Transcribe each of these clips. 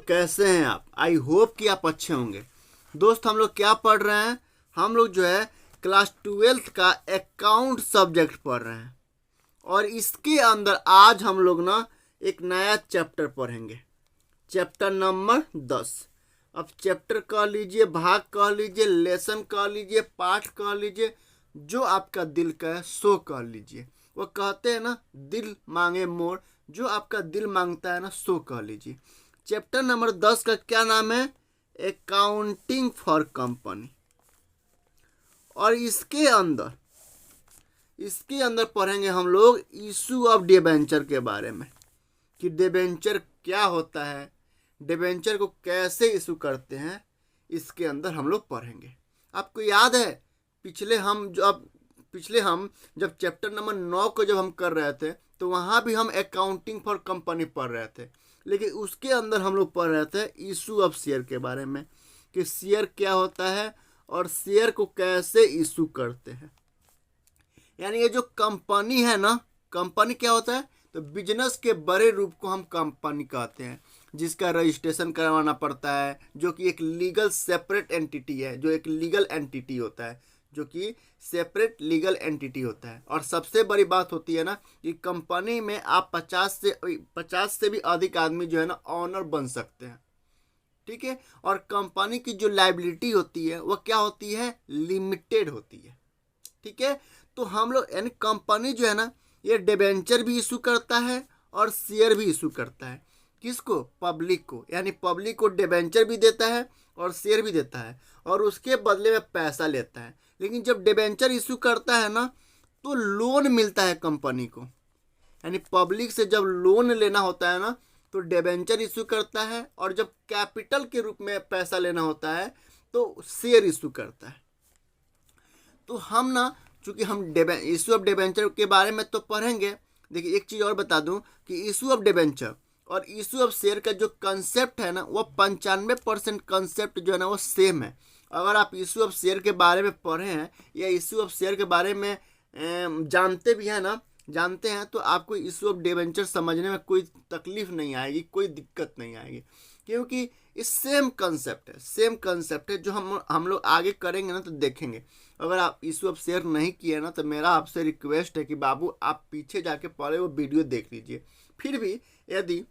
कैसे हैं आप? आई होप कि आप अच्छे होंगे। दोस्त हम लोग क्या पढ़ रहे हैं? हम लोग जो है क्लास 12th का अकाउंट सब्जेक्ट पढ़ रहे हैं और इसके अंदर आज हम लोग ना एक नया चैप्टर पढ़ेंगे, चैप्टर नंबर 10। अब चैप्टर कह लीजिए, भाग कह लीजिए, लेसन कह लीजिए, पाठ कह लीजिए, जो आपका दिल कहे सो कह लीजिए। वो कहते हैं ना, दिल मांगे मोर, जो आपका दिल मांगता है ना सो कह लीजिए। चैप्टर नंबर 10 का क्या नाम है? Accounting for company. और इसके अंदर पढ़ेंगे हम लोग इशू ऑफ डिबेंचर के बारे में, कि डिबेंचर क्या होता है, डिबेंचर को कैसे इशू करते हैं, इसके अंदर हम लोग पढ़ेंगे। आपको याद है पिछले हम जब चैप्टर नंबर 9 को जब हम कर रहे थे तो वहाँ भी हम अकाउंटिंग फॉर कंपनी पढ़ रहे थे, लेकिन उसके अंदर हम लोग पढ़ रहे थे इशू ऑफ शेयर के बारे में, कि शेयर क्या होता है और शेयर को कैसे इशू करते हैं। यानी ये जो कंपनी है ना, कंपनी क्या होता है? तो बिजनेस के बड़े रूप को हम कंपनी कहते हैं, जिसका रजिस्ट्रेशन करवाना पड़ता है, जो कि एक लीगल सेपरेट एंटिटी है, जो एक लीगल एंटिटी होता है, जो कि सेपरेट लीगल एंटिटी होता है। और सबसे बड़ी बात होती है ना कि कंपनी में आप 50 से भी अधिक आदमी जो है ना ऑनर बन सकते हैं, ठीक है। और कंपनी की जो लायबिलिटी होती है वह क्या होती है? लिमिटेड होती है, ठीक है। तो हम लोग यानी कंपनी जो है ना ये डिबेंचर भी इशू करता है और शेयर भी इशू करता है। किसको? पब्लिक को। यानी पब्लिक को डिबेंचर भी देता है और शेयर भी देता है और उसके बदले में पैसा लेता है। लेकिन जब डिबेंचर इशू करता है ना तो लोन मिलता है कंपनी को। यानी पब्लिक से जब लोन लेना होता है ना तो डिबेंचर इशू करता है, और जब कैपिटल के रूप में पैसा लेना होता है तो शेयर इशू करता है। तो हम ना, चूंकि हम इशू ऑफ डिबेंचर के बारे में तो पढ़ेंगे। देखिए एक चीज़ और बता दूं कि इशू ऑफ डिबेंचर और इशू ऑफ शेयर का जो कंसेप्ट है ना वो 95% कंसेप्ट जो है ना वो सेम है। अगर आप इशू ऑफ शेयर के बारे में पढ़े हैं या इशू ऑफ शेयर के बारे में जानते हैं तो आपको इशू ऑफ डिबेंचर समझने में कोई तकलीफ नहीं आएगी, कोई दिक्कत नहीं आएगी, क्योंकि ये सेम कंसेप्ट है जो हम लोग आगे करेंगे ना तो देखेंगे। अगर आप इशू ऑफ शेयर नहीं किए ना तो मेरा आपसे रिक्वेस्ट है कि बाबू आप पीछे जाके पहले वो वीडियो देख लीजिए। फिर भी यदि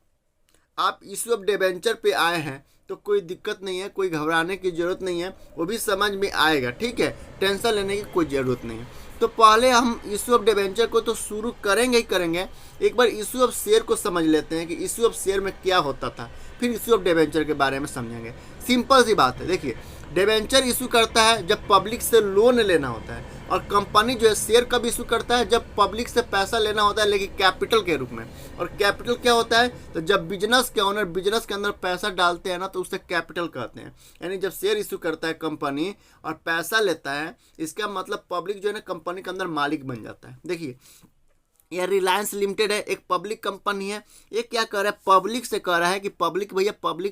आप इशू ऑफ डिबेंचर पे आए हैं तो कोई दिक्कत नहीं है, कोई घबराने की ज़रूरत नहीं है, वो भी समझ में आएगा, ठीक है। टेंशन लेने की कोई ज़रूरत नहीं है। तो पहले हम इशू ऑफ डिबेंचर को तो शुरू करेंगे ही करेंगे। एक बार इशू ऑफ शेयर को समझ लेते हैं कि इशू ऑफ शेयर में क्या होता था, फिर इशू ऑफ डिबेंचर के बारे में समझेंगे। सिंपल सी बात है। देखिए डिबेंचर इशू करता है जब पब्लिक से लोन लेना होता है, और कंपनी जो है शेयर कब इशू करता है? जब पब्लिक से पैसा लेना होता है, लेकिन कैपिटल के रूप में। और कैपिटल क्या होता है? तो जब बिजनेस के ओनर बिजनेस के अंदर पैसा डालते हैं ना तो उसे कैपिटल कहते हैं। यानी जब शेयर इशू करता है कंपनी और पैसा लेता है, इसका मतलब पब्लिक जो है ना कंपनी के अंदर मालिक बन जाता है। देखिए यह रिलायंस लिमिटेड है, एक पब्लिक कंपनी है। ये क्या कर रहा है? पब्लिक से कह रहा है कि पब्लिक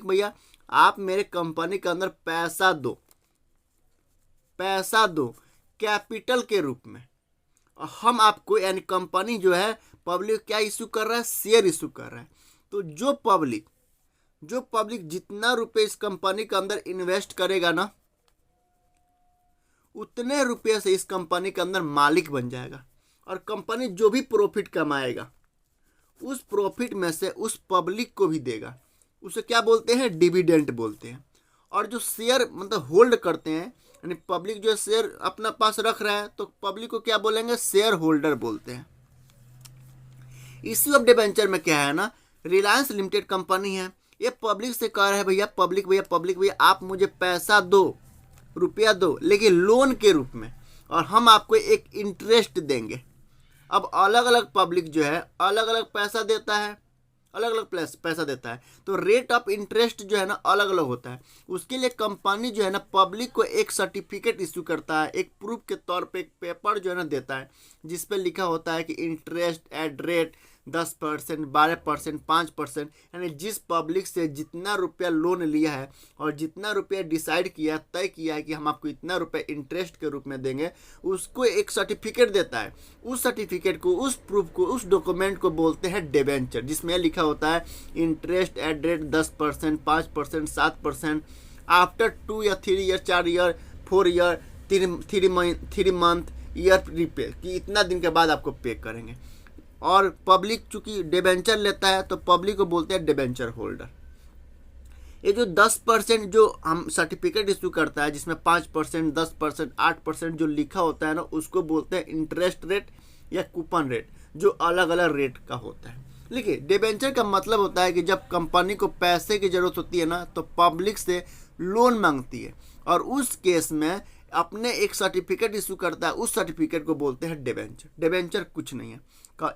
भैया आप मेरे कंपनी के अंदर पैसा दो कैपिटल के रूप में, और हम आपको, यानी कंपनी जो है पब्लिक क्या इशू कर रहा है? शेयर इशू कर रहा है। तो जो पब्लिक जितना रुपए इस कंपनी के अंदर इन्वेस्ट करेगा ना उतने रुपये से इस कंपनी के अंदर मालिक बन जाएगा, और कंपनी जो भी प्रॉफिट कमाएगा उस प्रॉफिट में से उस पब्लिक को भी देगा। उसे क्या बोलते हैं? डिविडेंड बोलते हैं। और जो शेयर मतलब होल्ड करते हैं, यानी पब्लिक जो शेयर अपना पास रख रहा है तो पब्लिक को क्या बोलेंगे? शेयर होल्डर बोलते हैं। इशू ऑफ डिबेंचर में क्या है ना, रिलायंस लिमिटेड कंपनी है, ये पब्लिक से कह रहा है भैया पब्लिक भैया आप मुझे पैसा दो, रुपया दो, लेकिन लोन के रूप में, और हम आपको एक इंटरेस्ट देंगे। अब अलग अलग पब्लिक जो है अलग अलग पैसा देता है, तो रेट ऑफ इंटरेस्ट जो है ना अलग अलग होता है। उसके लिए कंपनी जो है ना पब्लिक को एक सर्टिफिकेट इशू करता है, एक प्रूफ के तौर पे एक पेपर जो है ना देता है, जिस पे लिखा होता है कि इंटरेस्ट एट रेट 10%, 12%, 5%, यानी जिस पब्लिक से जितना रुपया लोन लिया है और जितना रुपया डिसाइड किया, तय किया है कि हम आपको इतना रुपया इंटरेस्ट के रूप में देंगे, उसको एक सर्टिफिकेट देता है। उस सर्टिफिकेट को, उस प्रूफ को, उस डॉक्यूमेंट को बोलते हैं डिबेंचर, जिसमें लिखा होता है इंटरेस्ट एट रेट 10%, 5%, 7%, आफ्टर 2 या 3 year, 4 year, 4 year, 3 month year repay, कि इतना दिन के बाद आपको पे करेंगे। और पब्लिक चूंकि डिबेंचर लेता है तो पब्लिक को बोलते हैं डिबेंचर होल्डर। ये जो 10% जो हम सर्टिफिकेट इशू करता है, जिसमें 5%, 10%, 8% जो लिखा होता है ना, उसको बोलते हैं इंटरेस्ट रेट या कूपन रेट, जो अलग अलग रेट का होता है। देखिए, डिबेंचर का मतलब होता है कि जब कंपनी को पैसे की जरूरत होती है ना, तो पब्लिक से लोन मांगती है और उस केस में अपने एक सर्टिफिकेट इशू करता है, उस सर्टिफिकेट को बोलते हैं डिबेंचर। डिबेंचर कुछ नहीं है।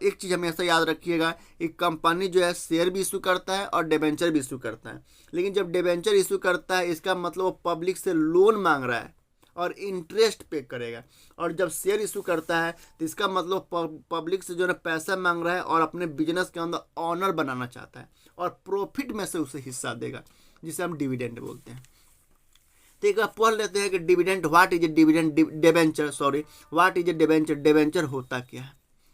एक चीज़ हमेशा याद रखिएगा, एक कंपनी जो है शेयर भी इशू करता है और डिबेंचर भी इशू करता है, लेकिन जब डिबेंचर इशू करता है इसका मतलब वो पब्लिक से लोन मांग रहा है और इंटरेस्ट पे करेगा, और जब शेयर इशू करता है तो इसका मतलब पब्लिक से जो है पैसा मांग रहा है और अपने बिजनेस के अंदर ऑनर बनाना चाहता है और प्रॉफिट में से उसे हिस्सा देगा, जिसे हम डिविडेंड बोलते हैं। तो एक बार पढ़ लेते हैं कि dividend, what is a dividend, debenture, sorry, what is a debenture. Debenture होता क्या है?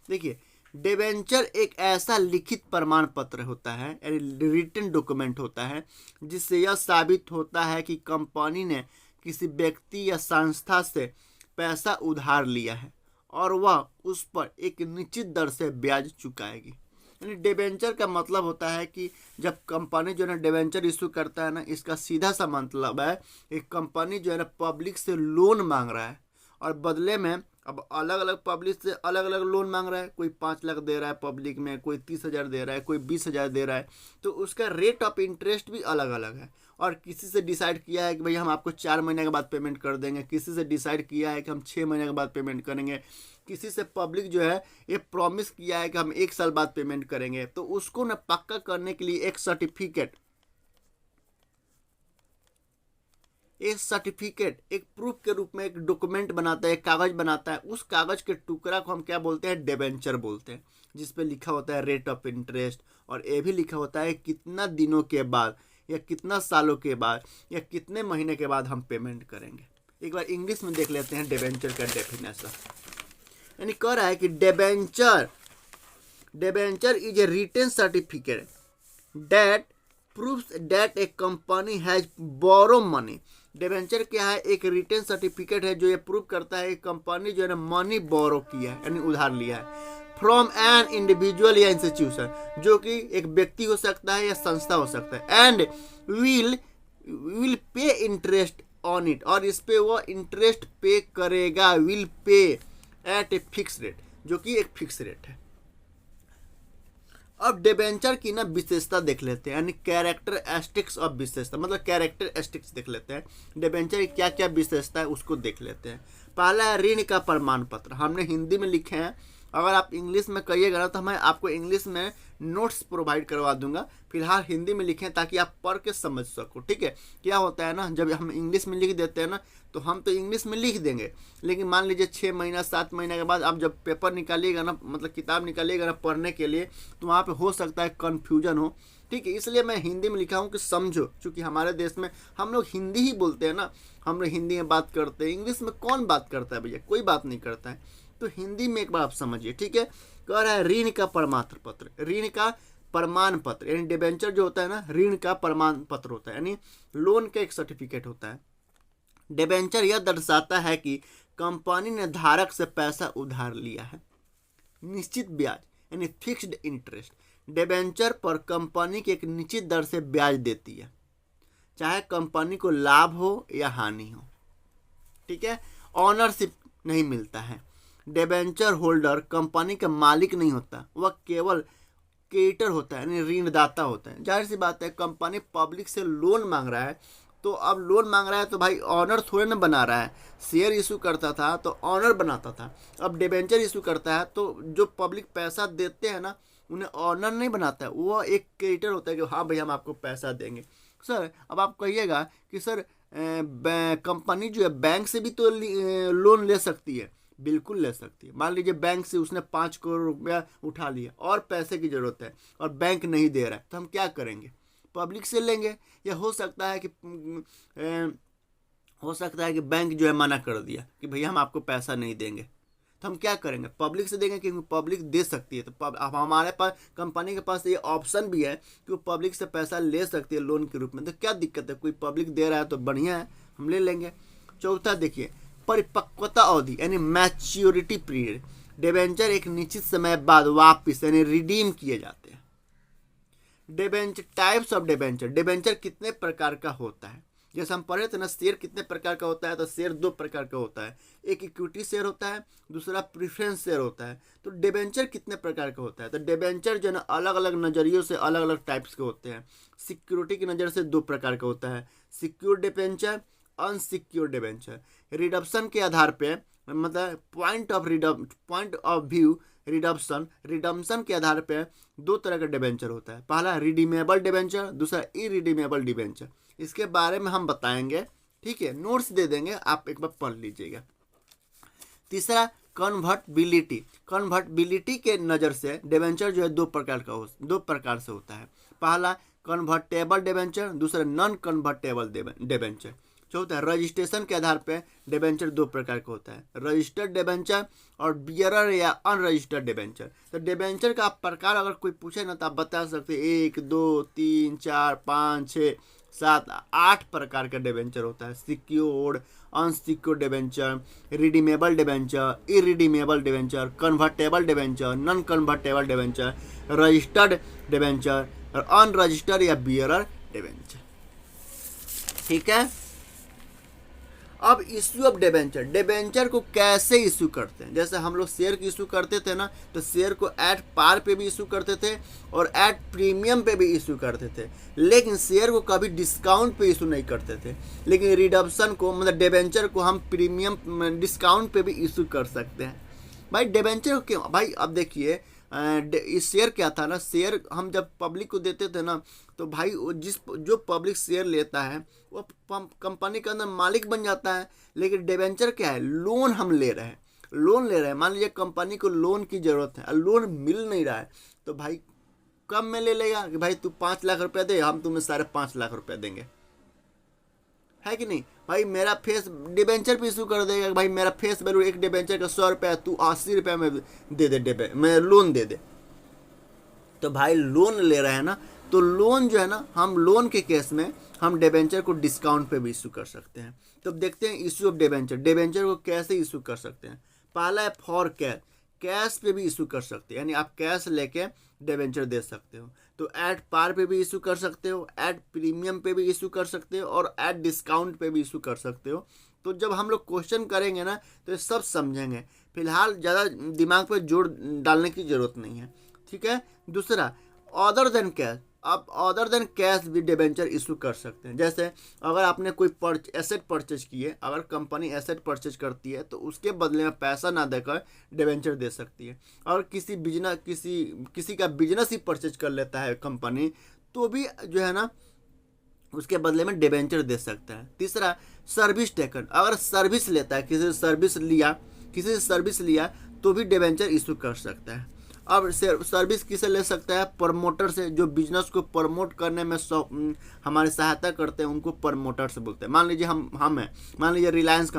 देखिए, डिबेंचर एक ऐसा लिखित प्रमाण पत्र होता है, रिटन डॉक्यूमेंट होता है, जिससे यह साबित होता है कि कंपनी ने किसी व्यक्ति या संस्था से पैसा उधार लिया है और वह उस पर एक निश्चित दर से ब्याज चुकाएगी। यानी डिबेंचर का मतलब होता है कि जब कंपनी जो है ना डिबेंचर इशू करता है ना, इसका सीधा सा मतलब है एक कंपनी जो है ना पब्लिक से लोन मांग रहा है और बदले में अब अलग अलग पब्लिक से अलग अलग लोन मांग रहा है। कोई 5 लाख दे रहा है पब्लिक में, कोई 30,000 दे रहा है, कोई 20,000 दे रहा है, तो उसका रेट ऑफ इंटरेस्ट भी अलग अलग है। और किसी से डिसाइड किया है कि भाई हम आपको 4 महीने के बाद पेमेंट कर देंगे, किसी से डिसाइड किया है कि हम 6 महीने के बाद पेमेंट करेंगे, किसी से पब्लिक जो है ये प्रॉमिस किया है कि हम 1 साल बाद पेमेंट करेंगे। तो उसको ना पक्का करने के लिए एक सर्टिफिकेट, एक प्रूफ के रूप में एक डॉक्यूमेंट बनाता है, एक कागज बनाता है। उस कागज के टुकड़ा को हम क्या बोलते हैं? डिबेंचर बोलते हैं, जिसपे लिखा होता है रेट ऑफ इंटरेस्ट, और ये भी लिखा होता है कितना दिनों के बाद या कितना सालों के बाद या कितने महीने के बाद हम पेमेंट करेंगे। एक बार इंग्लिश में देख लेते हैं डिबेंचर का डेफिनेशन। यानी कह रहा है कि debenture is a written certificate that proves that a company has borrow money. Debenture क्या है? एक रिटन सर्टिफिकेट है जो ये प्रूव करता है कि कंपनी जो है ना मनी बोरो किया है, यानी उधार लिया है, फ्रॉम एन इंडिविजुअल या इंस्टीट्यूशन, जो कि एक व्यक्ति हो सकता है या संस्था हो सकता है, and will pay interest on it, और इस पे वो इंटरेस्ट पे करेगा, will pay eight a fix rate, जो कि एक फिक्स रेट है। अब डिबेंचर की ना विशेषता देख लेते हैं, यानी कैरेक्टर एस्टिक्स ऑफ विशेषता, मतलब कैरेक्टर एस्टिक्स देख लेते हैं। डिबेंचर की क्या क्या विशेषता है उसको देख लेते हैं। पहला है ऋण का प्रमाण पत्र। हमने हिंदी में लिखे हैं, अगर आप इंग्लिश में कहिएगा ना तो मैं आपको इंग्लिश में नोट्स प्रोवाइड करवा दूंगा। फिलहाल हिंदी में लिखें ताकि आप पढ़ के समझ सको, ठीक है। क्या होता है ना, जब हम इंग्लिश में लिख देते हैं ना तो हम तो इंग्लिश में लिख देंगे, लेकिन मान लीजिए 6 महीना 7 महीने के बाद आप जब पेपर निकालिएगा ना, मतलब किताब निकालिएगा ना पढ़ने के लिए, तो वहाँ पे हो सकता है कन्फ्यूजन हो, ठीक है। इसलिए मैं हिंदी में लिखा हूँ कि समझो, क्योंकि हमारे देश में हम लोग हिंदी ही बोलते हैं ना, हम लोग हिंदी में बात करते हैं, इंग्लिश में कौन बात करता है भैया, कोई बात नहीं करता है। तो हिंदी में एक बार आप समझिए, ठीक है। कह रहा है ऋण का प्रमाण पत्र, ऋण का प्रमाण पत्र, यानी डिबेंचर जो होता है ना ऋण का प्रमाण पत्र होता है, यानी लोन का एक सर्टिफिकेट होता है। डिबेंचर यह दर्शाता है कि कंपनी ने धारक से पैसा उधार लिया है, निश्चित ब्याज यानी फिक्स्ड इंटरेस्ट। डिबेंचर पर कंपनी की एक निश्चित दर से ब्याज देती है, चाहे कंपनी को लाभ हो या हानि हो, ठीक है। ऑनरशिप नहीं मिलता है। डिबेंचर होल्डर कंपनी का मालिक नहीं होता, वह केवल क्रेडिटर होता है, यानी ऋणदाता होता है। जाहिर सी बात है, कंपनी पब्लिक से लोन मांग रहा है, तो अब लोन मांग रहा है तो भाई ऑनर थोड़े ना बना रहा है। शेयर इशू करता था तो ऑनर बनाता था, अब डिबेंचर इशू करता है तो जो पब्लिक पैसा देते हैं ना उन्हें ऑनर नहीं बनाता है, वो एक क्रेडिटर होता है कि हाँ भाई हम आपको पैसा देंगे। सर अब आप कहिएगा कि सर कंपनी जो है बैंक से भी तो लोन ले सकती है, बिल्कुल ले सकती है। मान लीजिए बैंक से उसने 5 करोड़ रुपया उठा लिया और पैसे की ज़रूरत है और बैंक नहीं दे रहा है, तो हम क्या करेंगे? पब्लिक से लेंगे। या हो सकता है कि बैंक जो है मना कर दिया कि भैया हम आपको पैसा नहीं देंगे, तो हम क्या करेंगे? पब्लिक से देंगे, क्योंकि पब्लिक दे सकती है। तो अब हमारे पास, कंपनी के पास ये ऑप्शन भी है कि वो पब्लिक से पैसा ले सकती है लोन के रूप में। तो क्या दिक्कत है? कोई पब्लिक दे रहा है तो बढ़िया है, हम ले लेंगे। चौथा देखिए, परिपक्वता अवधि यानी मैच्योरिटी पीरियड। डिबेंचर एक निश्चित समय बाद वापिस यानी रिडीम किए जाते हैं। Debenture, types of debenture. Debenture कितने प्रकार का होता है? जैसे हम पढ़े थे ना, शेयर कितने प्रकार का होता है, तो शेयर 2 प्रकार का होता है। एक इक्विटी शेयर होता है, दूसरा प्रेफरेंस शेयर होता है। तो डिबेंचर कितने प्रकार का होता है? तो डिबेंचर जो है ना, अलग अलग नज़रियों से अलग अलग टाइप्स के होते हैं। सिक्योरिटी की नज़र से 2 प्रकार का होता है, secure debenture, unsecure debenture. Redemption के आधार पे, मतलब पॉइंट ऑफ व्यू रिडम्पशन के आधार पे 2 तरह का डिबेंचर होता है। पहला रिडीमेबल डिबेंचर, दूसरा इरिडीमेबल डिबेंचर। इसके बारे में हम बताएंगे, ठीक है, नोट्स दे देंगे, आप एक बार पढ़ लीजिएगा। तीसरा कन्वर्टिबिलिटी। कन्वर्टिबिलिटी के नज़र से डिबेंचर जो है 2 प्रकार से होता है। पहला कन्वर्टेबल डिबेंचर, दूसरा नॉन कन्वर्टेबल डिबेंचर। चौथा, रजिस्ट्रेशन के आधार पे डिबेंचर 2 प्रकार का होता है, रजिस्टर्ड डिबेंचर और बियरर या अनरजिस्टर्ड डिबेंचर। तो डिबेंचर का प्रकार अगर कोई पूछे ना, तो आप बता सकते हैं 1 2 3 4 5 6 7 8 प्रकार का डिबेंचर होता है। Secured, unsecured debenture, redeemable debenture, irredeemable debenture, convertible debenture, non convertible debenture, registered debenture और अनरजिस्टर्ड या बियरर डिबेंचर। ठीक है। अब इश्यू ऑफ डिबेंचर। डिबेंचर को कैसे इशू करते हैं? जैसे हम लोग शेयर की इशू करते थे ना, तो शेयर को एट पार पे भी इशू करते थे और एट प्रीमियम पे भी इशू करते थे, लेकिन शेयर को कभी डिस्काउंट पे इशू नहीं करते थे। लेकिन रिडम्पशन को, मतलब डिबेंचर को, हम प्रीमियम डिस्काउंट पे भी इशू कर सकते हैं। भाई डिबेंचर को क्यों? भाई अब देखिए, इस शेयर क्या था ना, शेयर हम जब पब्लिक को देते थे ना, तो भाई जो पब्लिक शेयर लेता है वो कंपनी के अंदर मालिक बन जाता है। लेकिन डिबेंचर क्या है? लोन हम ले रहे हैं। मान लीजिए कंपनी को लोन की ज़रूरत है और लोन मिल नहीं रहा है, तो भाई कब में ले लेगा कि भाई तू 5 लाख रुपया दे, हम तुम्हें 5.5 लाख रुपया देंगे, है कि नहीं? भाई मेरा फेस डिबेंचर पे इशू कर देगा, भाई मेरा फेस वैल्यू एक डिबेंचर का 100 रुपया, तू 80 रुपया में दे दे, मैं लोन दे दे। तो भाई लोन ले रहे हैं ना, तो लोन जो है ना, हम लोन के केस में हम डिबेंचर को डिस्काउंट पे भी इशू कर सकते हैं। तो देखते हैं इशू ऑफ डिबेंचर। डिबेंचर को कैसे इशू कर सकते हैं? पहला है फॉर कैश पे भी इशू कर सकते हैं, यानी आप कैश लेके डिबेंचर दे सकते हो। तो एट पार पे भी इशू कर सकते हो, एट प्रीमियम पे भी इशू कर सकते हो और एट डिस्काउंट पे भी इशू कर सकते हो। तो जब हम लोग क्वेश्चन करेंगे ना, तो ये सब समझेंगे। फिलहाल ज़्यादा दिमाग पे जोर डालने की ज़रूरत नहीं है, ठीक है। दूसरा, अदर देन कैश। आप अदर देन कैश भी डिबेंचर इशू कर सकते हैं। जैसे अगर आपने कोई एसेट परचेज किए, अगर कंपनी एसेट परचेज करती है, तो उसके बदले में पैसा ना देकर डिबेंचर दे सकती है। और किसी का बिजनेस ही परचेज कर लेता है कंपनी, तो भी जो है ना, उसके बदले में डिबेंचर दे सकता है। तीसरा, सर्विस टेकन। अगर सर्विस लेता है, किसी से सर्विस लिया तो भी डिबेंचर इशू कर सकता है। अब सर्विस किसे ले सकता है? प्रमोटर से, जो बिजनेस को प्रमोट करने में हमारी सहायता करते हैं, उनको प्रमोटर से बोलते हैं। मान लीजिए हम हैं, मान लीजिए रिलायंस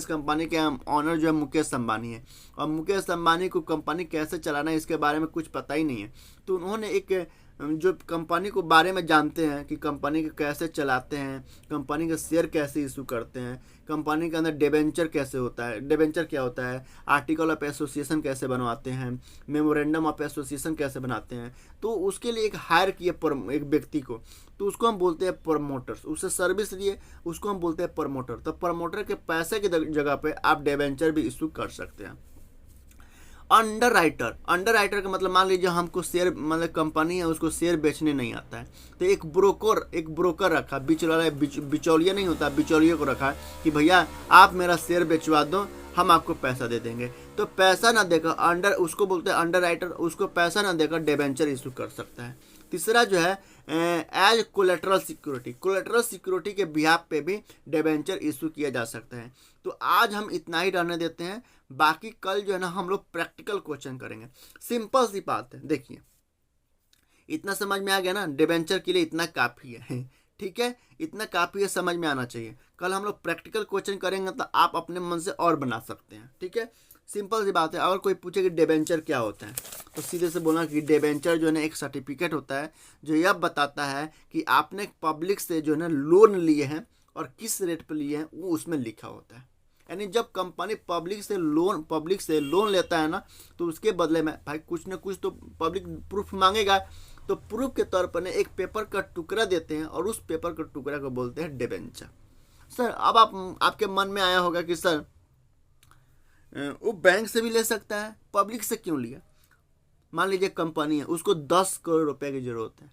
कंपनी के ऑनर जो है मुकेश अंबानी है, और मुकेश अंबानी को कंपनी कैसे चलाना है इसके बारे में कुछ पता ही नहीं है। तो उन्होंने एक जो कंपनी को बारे में जानते हैं कि कंपनी को कैसे चलाते हैं, कंपनी के शेयर कैसे इशू करते हैं, कंपनी के अंदर डिबेंचर कैसे होता है, डिबेंचर क्या होता है, आर्टिकल ऑफ एसोसिएशन कैसे बनवाते हैं, मेमोरेंडम ऑफ एसोसिएशन कैसे बनाते हैं, तो उसके लिए एक हायर किए एक व्यक्ति को, तो उसको हम बोलते हैं प्रमोटर्स। उससे सर्विस लिए उसको हम बोलते हैं प्रमोटर। तो प्रमोटर के पैसे की जगह पे आप डिबेंचर भी इशू कर सकते हैं। अंडर राइटर का मतलब, मान लीजिए हमको शेयर, मतलब कंपनी है उसको शेयर बेचने नहीं आता है, तो एक ब्रोकर रखा, बिचौलिया नहीं होता, बिचौलिया को रखा कि भैया आप मेरा शेयर बेचवा दो, हम आपको पैसा दे देंगे। तो पैसा ना देकर उसको बोलते हैं अंडर राइटर, उसको पैसा ना देकर डिबेंचर इशू कर सकता है। तीसरा जो है एज कोलेटरल सिक्योरिटी के बिहाफ पे भी डिबेंचर इशू किया जा सकता है। तो आज हम इतना ही रहने देते हैं, बाकी कल जो है ना हम लोग प्रैक्टिकल क्वेश्चन करेंगे। सिंपल सी बात है, देखिए इतना समझ में आ गया ना, डिबेंचर के लिए इतना काफ़ी है। ठीक है, इतना काफ़ी है, समझ में आना चाहिए। कल हम लोग प्रैक्टिकल क्वेश्चन करेंगे तो आप अपने मन से और बना सकते हैं। ठीक है, सिंपल सी बात है। अगर कोई पूछे कि डिबेंचर क्या होता है तो सीधे से बोलना कि डिबेंचर जो है ना एक सर्टिफिकेट होता है जो यह बताता है कि आपने पब्लिक से जो है ना लोन लिए हैं और किस रेट पर लिए हैं, वो उसमें लिखा होता है। यानी जब कंपनी पब्लिक से लोन लेता है ना, तो उसके बदले में भाई कुछ ना कुछ तो पब्लिक प्रूफ मांगेगा। तो प्रूफ के तौर पर एक पेपर का टुकड़ा देते हैं और उस पेपर का टुकड़ा को बोलते हैं डिबेंचर। सर अब आपके मन में आया होगा कि सर वो बैंक से भी ले सकता है, पब्लिक से क्यों लिया? मान लीजिए कंपनी है, उसको 10 करोड़ रुपए की जरूरत है,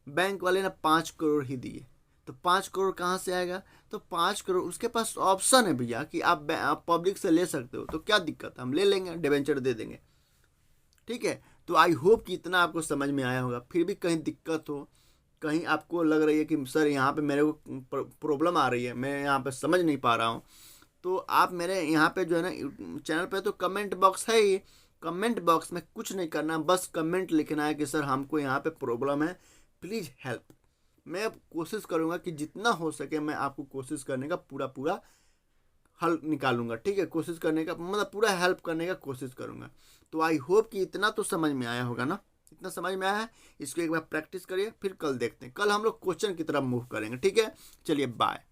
बैंक वाले ने 5 करोड़ ही दिए, तो 5 करोड़ कहाँ से आएगा? तो 5 करोड़ उसके पास ऑप्शन है भैया कि आप पब्लिक से ले सकते हो, तो क्या दिक्कत है, हम ले लेंगे, डिबेंचर दे देंगे। ठीक है, तो आई होप कि इतना आपको समझ में आया होगा। फिर भी कहीं दिक्कत हो, कहीं आपको लग रही है कि सर यहाँ पे मेरे को प्रॉब्लम आ रही है, मैं यहाँ पे समझ नहीं पा रहा हूँ, तो आप मेरे यहाँ पे जो है ना चैनल पे तो कमेंट बॉक्स है ही, कमेंट बॉक्स में कुछ नहीं करना, बस कमेंट लिखना है कि सर हमको यहाँ पे प्रॉब्लम है, प्लीज़ हेल्प। मैं कोशिश करूँगा कि जितना हो सके मैं आपको कोशिश करने का पूरा हल निकालूंगा। ठीक है, कोशिश करने का मतलब पूरा हेल्प करने का कोशिश करूंगा। तो आई होप कि इतना तो समझ में आया होगा ना, इतना समझ में आया है। इसको एक बार प्रैक्टिस करिए, फिर कल देखते हैं, कल हम लोग क्वेश्चन की तरफ मूव करेंगे। ठीक है, चलिए बाय।